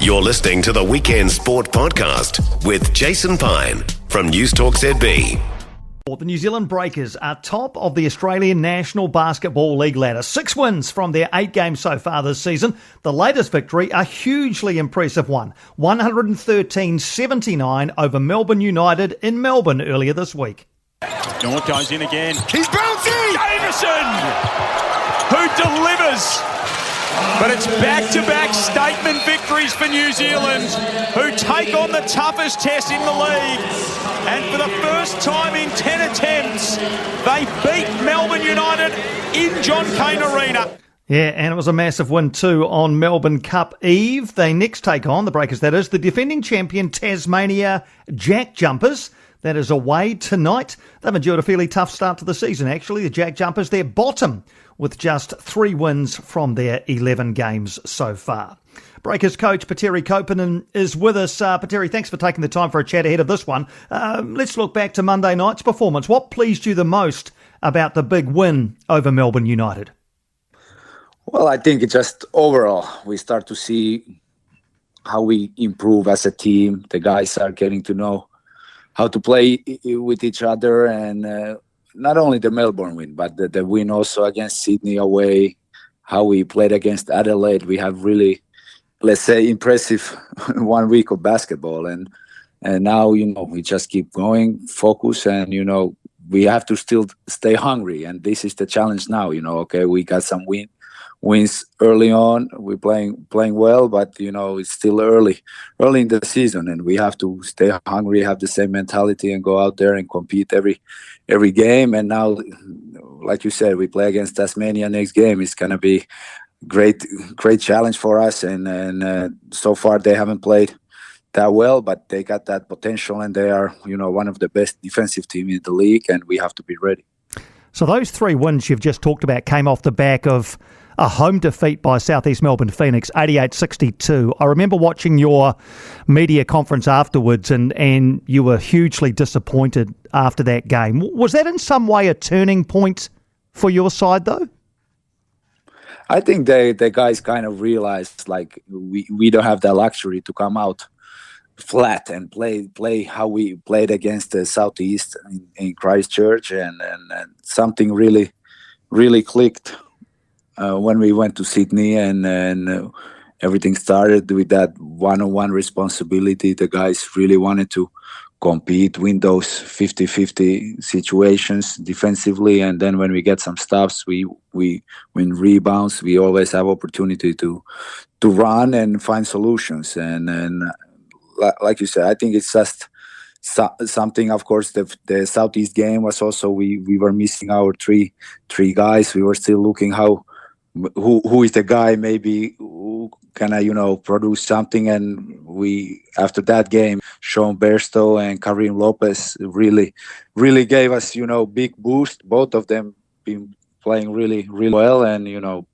You're listening to the Weekend Sport Podcast with Jason Pine from News Talk ZB. The New Zealand Breakers are top of the Australian National Basketball League ladder. 6 wins from their 8 games so far this season. The latest victory, a hugely impressive one, 113-79 over Melbourne United in Melbourne earlier this week. North goes in again. He's bouncing! Davison! Who delivers? But it's back-to-back statement victories for New Zealand, who take on the toughest test in the league. And for the first time in 10 attempts, they beat Melbourne United in John Cain Arena. Yeah, and it was a massive win too on Melbourne Cup Eve. They next take on, the Breakers that is, the defending champion Tasmania Jack Jumpers. That is away tonight. They've endured a fairly tough start to the season, actually. The Jack Jumpers, they're bottom with just 3 wins from their 11 games so far. Breakers coach Petteri Koponen is with us. Petteri, thanks for taking the time for a chat ahead of this one. Let's look back to Monday night's performance. What pleased you the most about the big win over Melbourne United? Well, I think it's just overall, we start to see how we improve as a team. The guys are getting to know how to play with each other, and not only the Melbourne win, but the win also against Sydney away, how we played against Adelaide. We have really, let's say, impressive 1 week of basketball. And now, we just keep going, focus, and, we have to still stay hungry. And this is the challenge now, okay, we got some wins early on. We're playing well, but it's still early in the season, and we have to stay hungry, have the same mentality, and go out there and compete every game. And now, like you said, we play against Tasmania next game. It's gonna be great challenge for us. And so far they haven't played that well, but they got that potential, and they are one of the best defensive team in the league, and we have to be ready. So those 3 wins you've just talked about came off the back of a home defeat by Southeast Melbourne Phoenix, 88-62. I remember watching your media conference afterwards, and you were hugely disappointed after that game. Was that in some way a turning point for your side, though? I think the guys kind of realized, like, we don't have that luxury to come out flat and play how we played against the Southeast in Christchurch, and something really clicked when we went to Sydney, and everything started with that one-on-one responsibility. The guys really wanted to compete, win those 50-50 situations defensively, and then when we get some stops, we win rebounds. We always have opportunity to run and find solutions, and like you said, I think it's just something. Of course, the Southeast game was also, we were missing our three guys. We were still looking who is the guy maybe who can produce something, and we, after that game, Sean Bairstow and Kareem Lopez really gave us big boost. Both of them been playing really well, and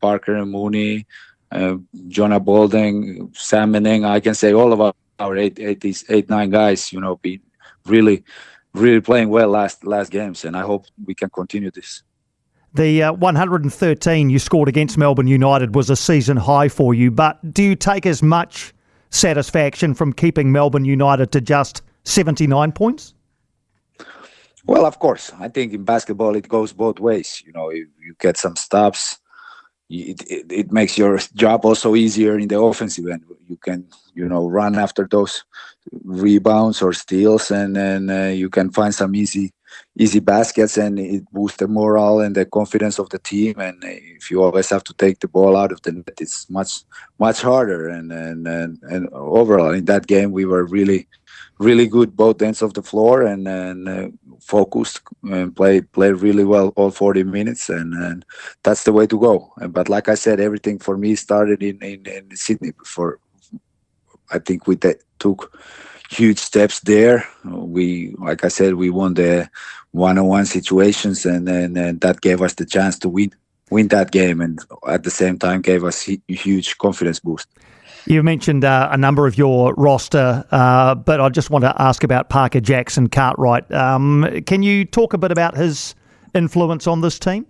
Parker and Mooney, Jonah Bolden, Sam Meneng, I can say all of our 8-9 guys been really playing well last games, and I hope we can continue this. The 113 you scored against Melbourne United was a season high for you, but do you take as much satisfaction from keeping Melbourne United to just 79 points? Well, of course. I think in basketball it goes both ways. If you get some stops, it makes your job also easier in the offensive end. You can, run after those rebounds or steals, and then you can find some easy baskets, and it boosts the morale and the confidence of the team. And if you always have to take the ball out of the net, it's much harder. And overall in that game, we were really good both ends of the floor, and focused and played really well all 40 minutes, and that's the way to go. But like I said, everything for me started in Sydney. Before, I think we took huge steps there. Like I said, we won the one-on-one situations, and that gave us the chance to win that game, and at the same time gave us huge confidence boost. You mentioned a number of your roster, but I just want to ask about Parker Jackson Cartwright. Can you talk a bit about his influence on this team?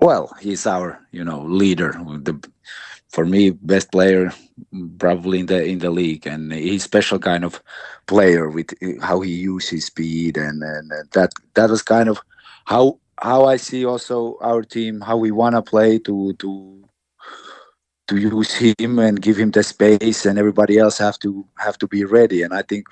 Well, he's our, leader. for me, best player probably in the league, and he's special kind of player with how he uses his speed, and that was kind of how I see also our team, how we want to play to use him and give him the space, and everybody else have to be ready. And I think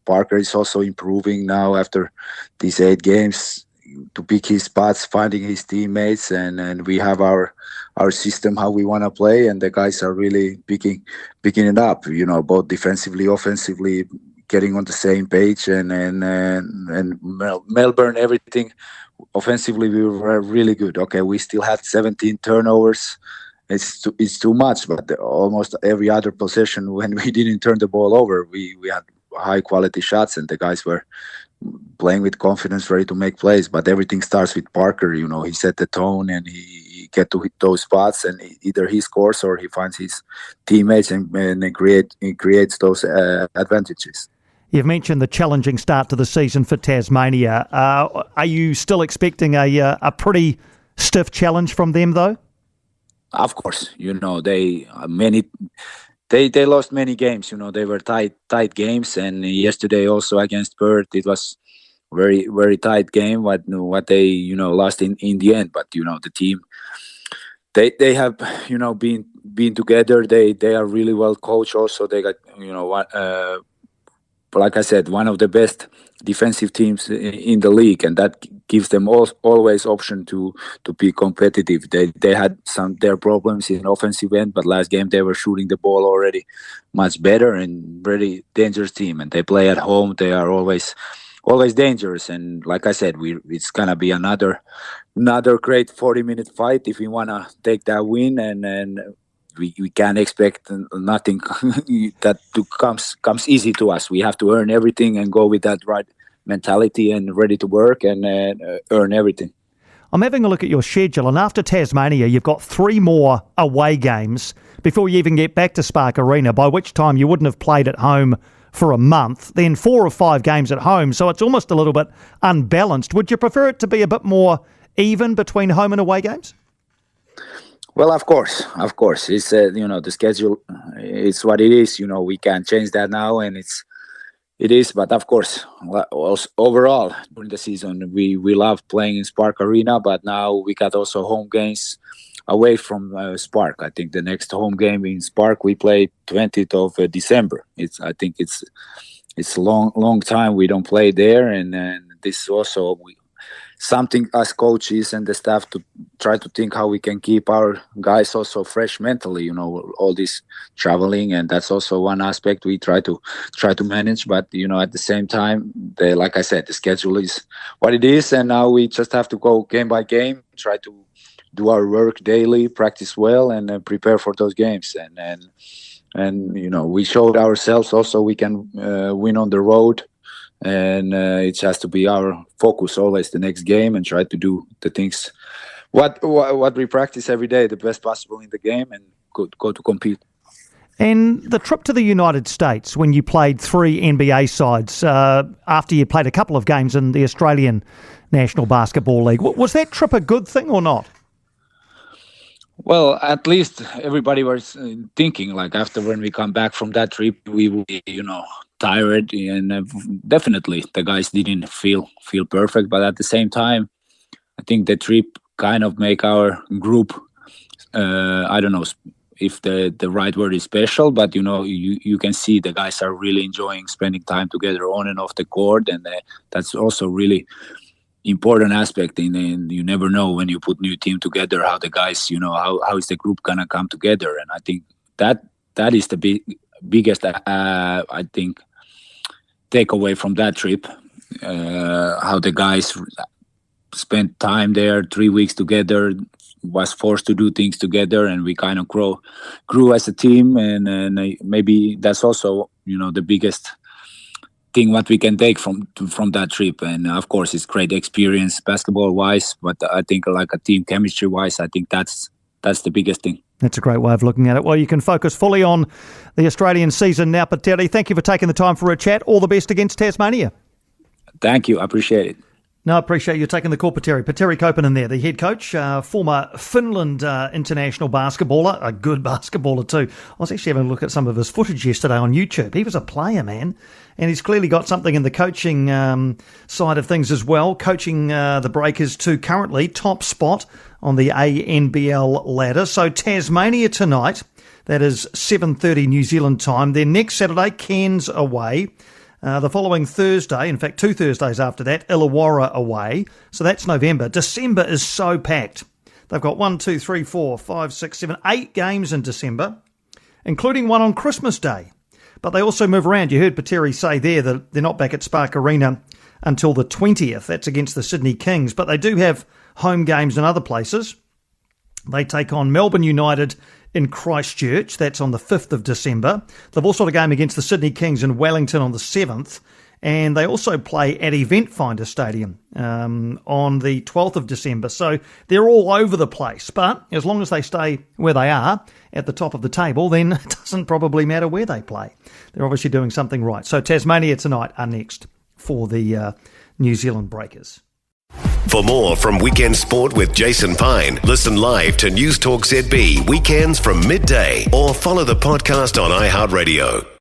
Parker is also improving now after these 8 games to pick his spots, finding his teammates, and we have our system how we want to play, and the guys are really picking it up. Both defensively, offensively, getting on the same page, and Melbourne, everything offensively we were really good. Okay, we still had 17 turnovers. It's too much, but almost every other possession when we didn't turn the ball over, we had high quality shots, and the guys were playing with confidence, ready to make plays. But everything starts with Parker. He set the tone, and he get to hit those spots, and either he scores or he finds his teammates and creates those advantages. You've mentioned the challenging start to the season for Tasmania. Are you still expecting a pretty stiff challenge from them, though? Of course, they lost many games. They were tight games, and yesterday also against Perth, it was very, very tight game. What they lost in the end, but the team, they have been together. They are really well coached. Also, they got like I said, one of the best defensive teams in the league, and that gives them always option to be competitive. They had their problems in offensive end, but last game they were shooting the ball already much better, and very dangerous team. And they play at home. They are always dangerous. And like I said, it's gonna be another great 40-minute fight if we wanna take that win, and we can't expect nothing that comes easy to us. We have to earn everything and go with that right mentality and ready to work and earn everything. I'm having a look at your schedule, and after Tasmania, you've got 3 more away games before you even get back to Spark Arena, by which time you wouldn't have played at home for a month, then 4 or 5 games at home, so it's almost a little bit unbalanced. Would you prefer it to be a bit more even between home and away games? Well, of course. It's the schedule. It's what it is. We can't change that now, and it is. But of course, overall during the season, we love playing in Spark Arena. But now we got also home games away from Spark. I think the next home game in Spark we play 20th of December. I think it's a long time we don't play there, and this also something as coaches and the staff to try to think how we can keep our guys also fresh mentally, all this traveling, and that's also one aspect we try to manage. But at the same time, like I said, the schedule is what it is, and now we just have to go game by game, try to do our work daily, practice well, and prepare for those games. And we showed ourselves also we can win on the road. And it has to be our focus always the next game, and try to do the things what we practice every day the best possible in the game, and go to compete. And the trip to the United States when you played 3 NBA sides after you played a couple of games in the Australian National Basketball League, was that trip a good thing or not? Well, at least everybody was thinking like after when we come back from that trip, we will be, tired, and definitely the guys didn't feel perfect. But at the same time, I think the trip kind of make our group. I don't know if the right word is special, but you can see the guys are really enjoying spending time together on and off the court, and that's also really important aspect. And you never know when you put new team together how the guys how is the group gonna come together. And I think that is the biggest I think takeaway from that trip, how the guys spent time there 3 weeks together, was forced to do things together, and we kind of grew as a team. And maybe that's also the biggest thing what we can take from that trip. And of course it's great experience basketball wise, but I think like a team chemistry wise, I think that's the biggest thing. That's a great way of looking at it. Well, you can focus fully on the Australian season now. Petteri, thank you for taking the time for a chat. All the best against Tasmania. Thank you. I appreciate it. No, I appreciate you taking the call, Petteri. Petteri Koponen there, the head coach, former Finland international basketballer, a good basketballer too. I was actually having a look at some of his footage yesterday on YouTube. He was a player, man, and he's clearly got something in the coaching side of things as well, coaching the Breakers to currently top spot on the NBL ladder. So Tasmania tonight, that is 7:30 New Zealand time. Then next Saturday, Cairns away. The following Thursday, in fact 2 Thursdays after that, Illawarra away. So that's November. December is so packed. They've got 8 games in December, including one on Christmas Day. But they also move around. You heard Petteri say there that they're not back at Spark Arena until the 20th. That's against the Sydney Kings. But they do have home games in other places. They take on Melbourne United in Christchurch. That's on the 5th of December. They've also got a game against the Sydney Kings in Wellington on the 7th. And they also play at Event Finder Stadium on the 12th of December. So they're all over the place. But as long as they stay where they are, at the top of the table, then it doesn't probably matter where they play. They're obviously doing something right. So Tasmania tonight are next for the New Zealand Breakers. For more from Weekend Sport with Jason Pine, listen live to News Talk ZB weekends from midday or follow the podcast on iHeartRadio.